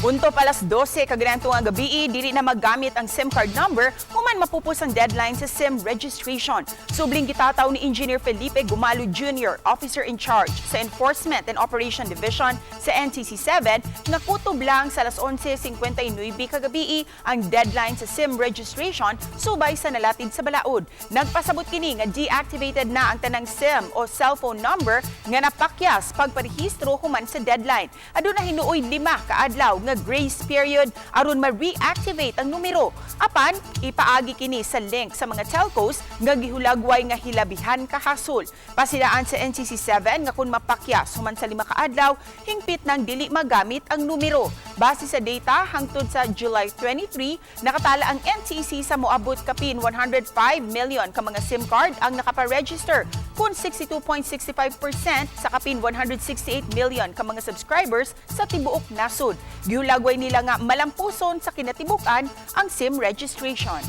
Punto palas 12 kaganito nga gabii, dili na magamit ang SIM card number human mapupos ang deadline sa SIM registration. Subling gitataw ni Engineer Felipe Gumalo Jr, Officer in Charge sa Enforcement and Operation Division sa NCC7, nga kutob lang sa alas 11:59 kagabii ang deadline sa SIM registration subay sa nalatid sa balaod. Nagpasabot kini nga deactivated na ang tanang SIM o cellphone number nga napakyas pagpa-rehistro human sa deadline. Aduna hinooy 5 ka adlaw nga grace period aron ma-reactivate ang numero. Apan, ipaagi kini sa link sa mga telcos nga gihulagway nga hilabihan ka hasol. Pasilaan sa NCC7 nga kung mapakyas human sa 5 ka adlaw, hingpit nang dili magamit ang numero. Base sa data, hangtod sa July 23, nakatala ang NCC sa moabot kapin 105 million ka mga SIM card ang nakaparegister, kung 62.65% sa kapin 168 million ka mga subscribers sa tibuok nasod. Gihulagway nila nga malampuson sa kinatibukan ang SIM registration.